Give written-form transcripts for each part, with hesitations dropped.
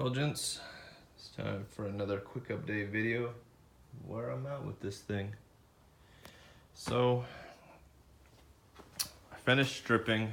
Well, gents, it's time for another quick update video where I'm at with this thing. So, I finished stripping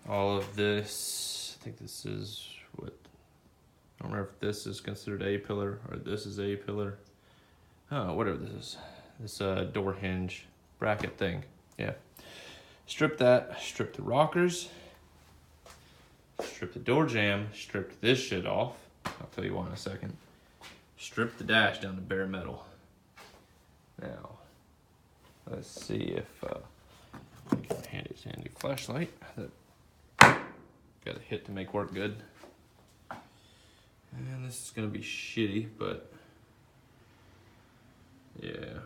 all of this. I think this is what, I don't remember if this is considered A-pillar or this is A-pillar. Oh, whatever this is. This door hinge bracket thing. Yeah. Stripped that, stripped the rockers, stripped the door jamb, stripped this shit off. I'll tell you why in a second. Stripped the dash down to bare metal. Now, let's see if I can handy flashlight that got a hit to make work good. And this is gonna be shitty, but yeah,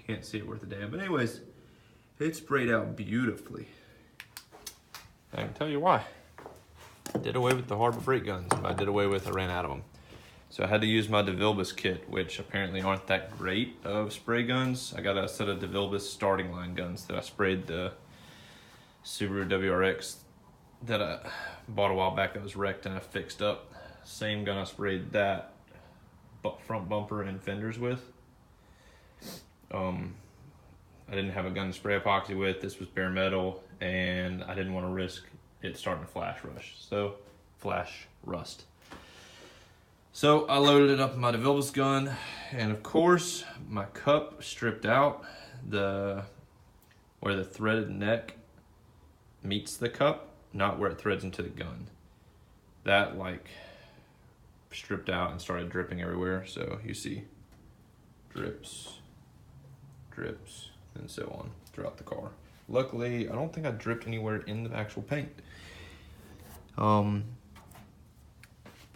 can't see it worth a damn. But anyways, it sprayed out beautifully. I can tell you why. I did away with the Harbor Freight guns, but I did away with, I ran out of them. So I had to use my DeVilbiss kit, which apparently aren't that great of spray guns. I got a set of DeVilbiss starting line guns that I sprayed the Subaru WRX that I bought a while back that was wrecked and I fixed up. Same gun I sprayed that front bumper and fenders with. I didn't have a gun to spray epoxy with. This was bare metal, and I didn't want to risk it starting to flash rust. So I loaded it up in my DeVilbiss gun, and of course my cup stripped out where the threaded neck meets the cup, not where it threads into the gun. That like stripped out and started dripping everywhere. So you see drips, and so on throughout the car. Luckily, I don't think I dripped anywhere in the actual paint. But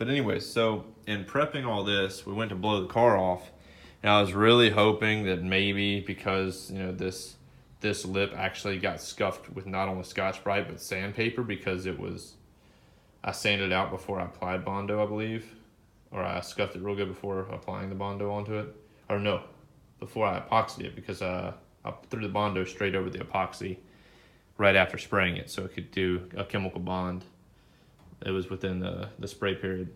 anyways, so in prepping all this, we went to blow the car off, and I was really hoping that maybe because, you know, this lip actually got scuffed with not only Scotch-Brite, but sandpaper, because I sanded it out before I applied Bondo, I believe. Or I scuffed it real good before applying the Bondo onto it. Or no, before I epoxied it, because I threw the Bondo straight over the epoxy right after spraying it, so it could do a chemical bond. It was within the spray period.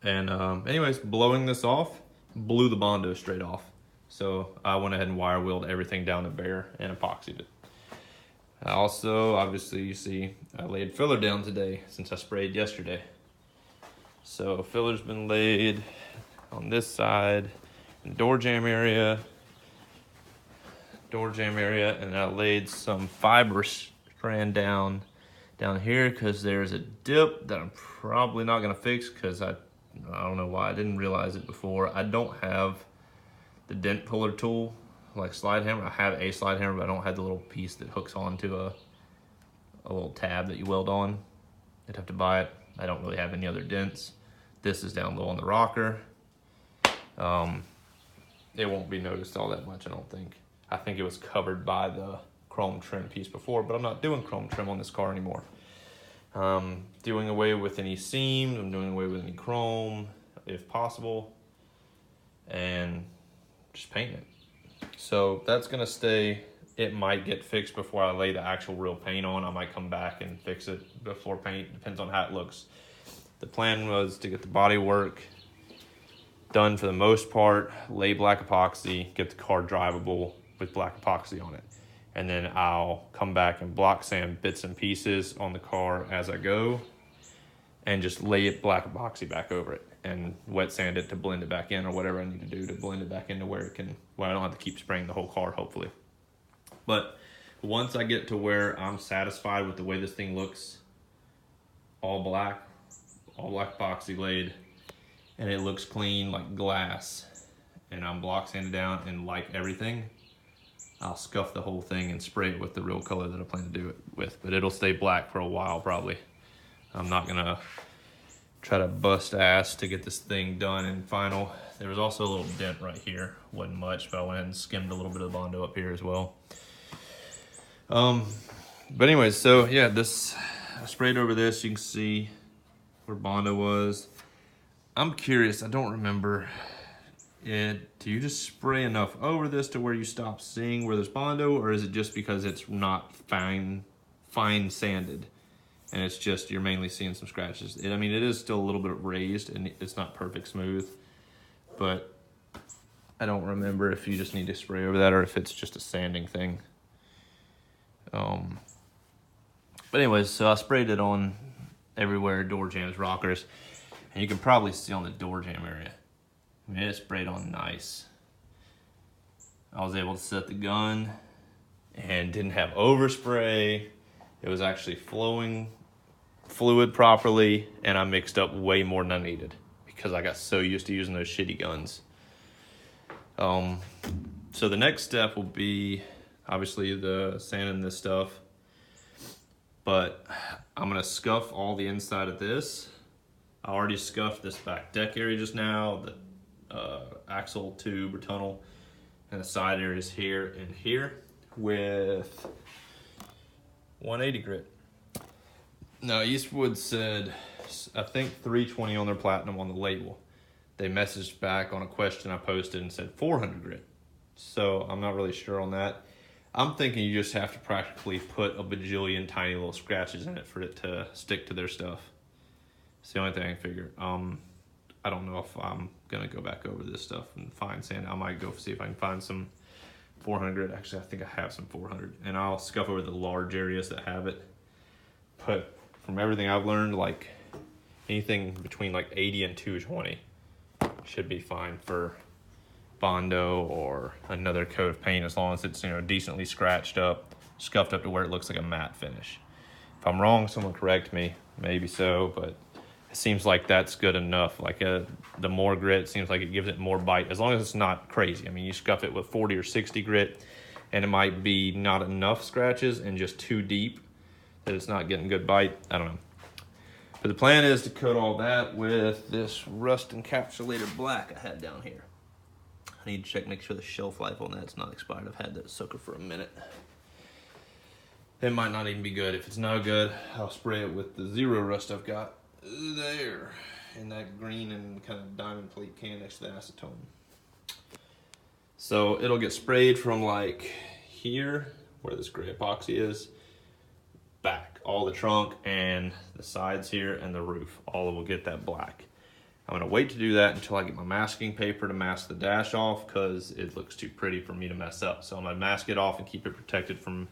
And anyways, blowing this off, blew the Bondo straight off. So I went ahead and wire wheeled everything down to bare and epoxied it. Also, obviously, you see, I laid filler down today since I sprayed yesterday. So filler's been laid on this side, in the door jamb area, and I laid some fiber strand down here because there's a dip that I'm probably not gonna fix because I don't know why I didn't realize it before. I don't have the dent puller tool, like slide hammer. I have a slide hammer, but I don't have the little piece that hooks onto a little tab that you weld on. I'd have to buy it. I don't really have any other dents. This is down low on the rocker. It won't be noticed all that much, I don't think. I think it was covered by the chrome trim piece before, but I'm not doing chrome trim on this car anymore. Doing away with any seams, I'm doing away with any chrome, if possible, and just paint it. So that's gonna stay. It might get fixed before I lay the actual real paint on. I might come back and fix it before paint, depends on how it looks. The plan was to get the body work done for the most part, lay black epoxy, get the car drivable with black epoxy on it. And then I'll come back and block sand bits and pieces on the car as I go and just lay it black epoxy back over it and wet sand it to blend it back in, or whatever I need to do to blend it back into where I don't have to keep spraying the whole car, hopefully. But once I get to where I'm satisfied with the way this thing looks, all black epoxy laid, and it looks clean like glass, and I'm block sanded down and like everything, I'll scuff the whole thing and spray it with the real color that I plan to do it with. But it'll stay black for a while probably. I'm not gonna try to bust ass to get this thing done and final. There was also a little dent right here. Wasn't much, but I went ahead and skimmed a little bit of the Bondo up here as well. But anyways, so yeah, I sprayed over this. You can see where Bondo was. I'm curious, I don't remember it. Do you just spray enough over this to where you stop seeing where there's Bondo, or is it just because it's not fine sanded and it's just, you're mainly seeing some scratches. I mean, it is still a little bit raised, and it's not perfect smooth, but I don't remember if you just need to spray over that or if it's just a sanding thing. But anyways, so I sprayed it on everywhere, door jambs, rockers, and you can probably see on the door jamb area. I mean, it sprayed on nice. I was able to set the gun and didn't have overspray. It was actually flowing fluid properly, and I mixed up way more than I needed because I got so used to using those shitty guns. So the next step will be obviously the sanding this stuff, but I'm gonna scuff all the inside of this. I already scuffed this back deck area just now, the axle tube or tunnel, and the side areas here and here with 180 grit. Now Eastwood said, I think 320 on their platinum on the label. They messaged back on a question I posted and said 400 grit. So I'm not really sure on that. I'm thinking you just have to practically put a bajillion tiny little scratches in it for it to stick to their stuff. It's the only thing I can figure. I don't know if I'm gonna go back over this stuff and find sand. I might go see if I can find some 400. Actually, I think I have some 400, and I'll scuff over the large areas that have it. But from everything I've learned, like anything between like 80 and 220 should be fine for Bondo or another coat of paint, as long as it's, you know, decently scratched up, scuffed up to where it looks like a matte finish. If I'm wrong, someone correct me, maybe so, but it seems like that's good enough. Like the more grit seems like it gives it more bite, as long as it's not crazy. I mean, you scuff it with 40 or 60 grit and it might be not enough scratches and just too deep that it's not getting good bite. I don't know. But the plan is to coat all that with this rust encapsulated black I had down here. I need to check, make sure the shelf life on that's not expired. I've had that sucker for a minute. It might not even be good. If it's no good, I'll spray it with the zero rust I've got there in that green and kind of diamond plate can next to the acetone. So it'll get sprayed from like here, where this gray epoxy is, back, all the trunk and the sides here and the roof, all will get that black. I'm gonna wait to do that until I get my masking paper to mask the dash off, because it looks too pretty for me to mess up. So I'm gonna mask it off and keep it protected from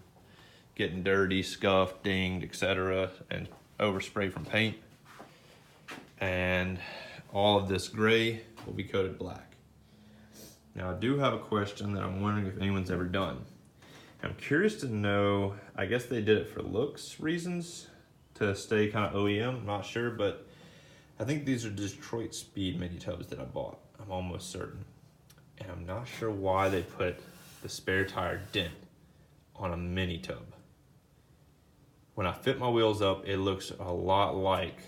getting dirty, scuffed, dinged, etc., and overspray from paint. And all of this gray will be coated black. Now I do have a question that I'm wondering if anyone's ever done. I'm curious to know, I guess they did it for looks reasons, to stay kind of OEM, I'm not sure, but I think these are Detroit Speed mini tubs that I bought, I'm almost certain. And I'm not sure why they put the spare tire dent on a mini tub. When I fit my wheels up, it looks a lot like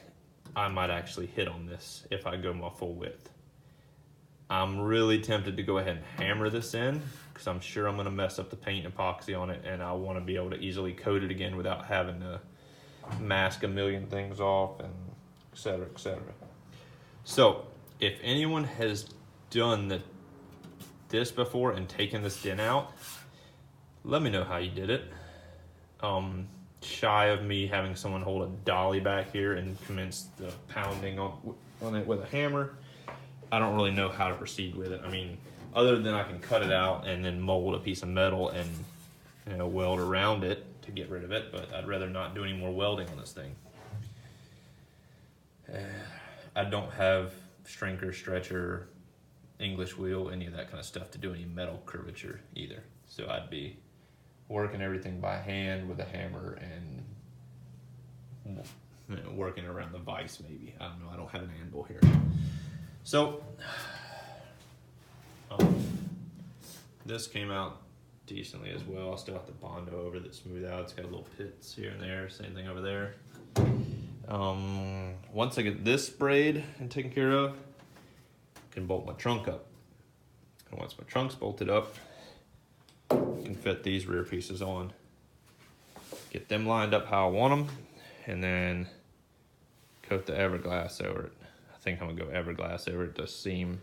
I might actually hit on this if I go my full width. I'm really tempted to go ahead and hammer this in, because I'm sure I'm gonna mess up the paint epoxy on it, and I wanna be able to easily coat it again without having to mask a million things off and etc., etc. So if anyone has done this before and taken this dent out, let me know how you did it. Shy of me having someone hold a dolly back here and commence the pounding on it with a hammer, I don't really know how to proceed with it. I mean, other than I can cut it out and then mold a piece of metal and, you know, weld around it to get rid of it, but I'd rather not do any more welding on this thing. I don't have strinker, stretcher, English wheel, any of that kind of stuff to do any metal curvature either. So I'd be working everything by hand with a hammer and, you know, working around the vise maybe. I don't know, I don't have an anvil here. So, this came out decently as well. I still have the Bondo over that smooth out. It's got little pits here and there, same thing over there. Once I get this sprayed and taken care of, I can bolt my trunk up. And once my trunk's bolted up, I can fit these rear pieces on. Get them lined up how I want them, and then coat the Everglass over it. I think I'm gonna go Everglass over it, the seam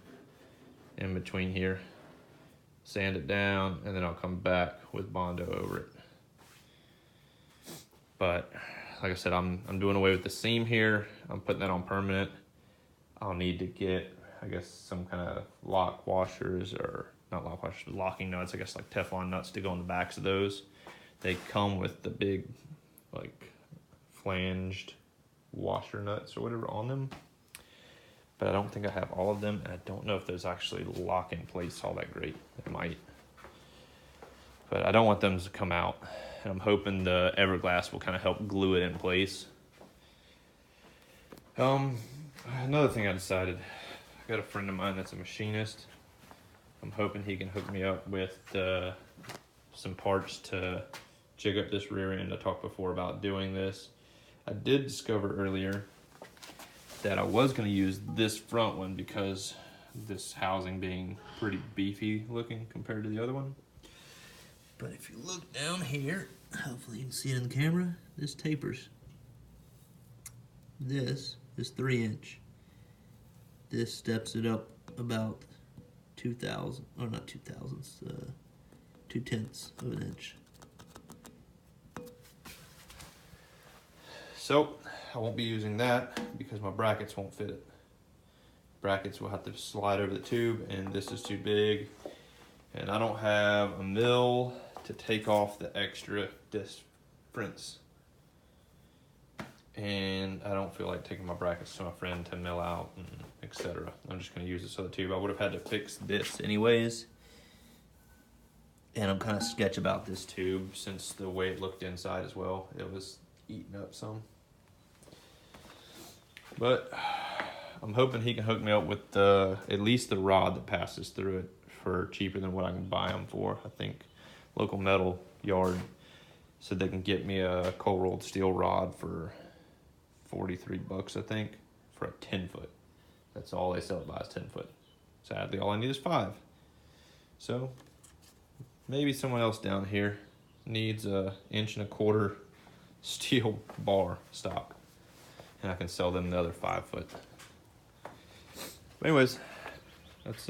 in between here. Sand it down, and then I'll come back with Bondo over it. But like I said, I'm doing away with the seam here. I'm putting that on permanent. I'll need to get, I guess, some kind of lock washers, or not lock washers, but locking nuts, I guess, like Teflon nuts to go on the backs of those. They come with the big, like, flanged washer nuts or whatever on them, but I don't think I have all of them, and I don't know if those actually lock in place all that great. It might, but I don't want them to come out, and I'm hoping the Everglass will kind of help glue it in place. Another thing I decided, I got a friend of mine that's a machinist. I'm hoping he can hook me up with some parts to jig up this rear end. I talked before about doing this. I did discover earlier that I was going to use this front one because this housing being pretty beefy looking compared to the other one. But if you look down here, hopefully you can see it in the camera, this tapers. This is 3-inch. This steps it up about 2/1000 of an inch. So I won't be using that because my brackets won't fit it. Brackets will have to slide over the tube, and this is too big. And I don't have a mill to take off the extra difference. And I don't feel like taking my brackets to my friend to mill out and etc. I'm just going to use this other tube. I would have had to fix this anyways. And I'm kind of sketch about this tube since the way it looked inside as well. It was eating up some. But I'm hoping he can hook me up with at least the rod that passes through it for cheaper than what I can buy them for. I think local metal yard said they can get me a cold rolled steel rod for $43, I think, for a 10-foot. That's all they sell it by is 10-foot. Sadly, all I need is 5. So maybe someone else down here needs a 1.25-inch steel bar stock, and I can sell them the other 5-foot. But anyways, that's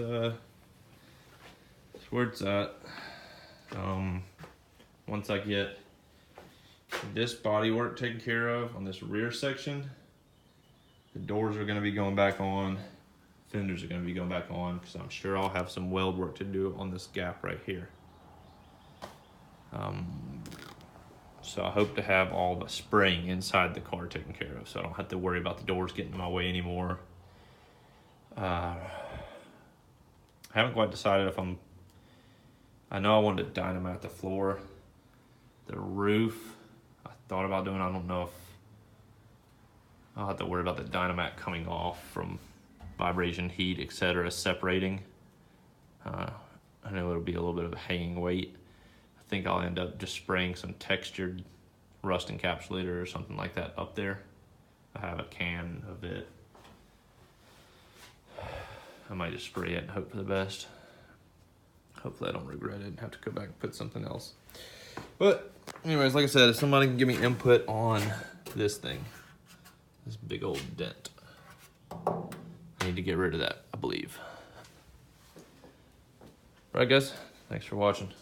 where it's at. Once I get this body work taken care of on this rear section, the doors are going to be going back on, fenders are going to be going back on, because I'm sure I'll have some weld work to do on this gap right here. So I hope to have all the spraying inside the car taken care of, so I don't have to worry about the doors getting in my way anymore. I haven't quite decided if I know I wanted to dynamite the floor. The roof, I thought about doing. I don't know if I'll have to worry about the dynamite coming off from vibration, heat, etc. separating. I know it'll be a little bit of a hanging weight. I think I'll end up just spraying some textured rust encapsulator or something like that up there. I have a can of it. I might just spray it and hope for the best. Hopefully I don't regret it and have to go back and put something else. But anyways, like I said, if somebody can give me input on this thing, this big old dent, I need to get rid of that, I believe. All right, guys, thanks for watching.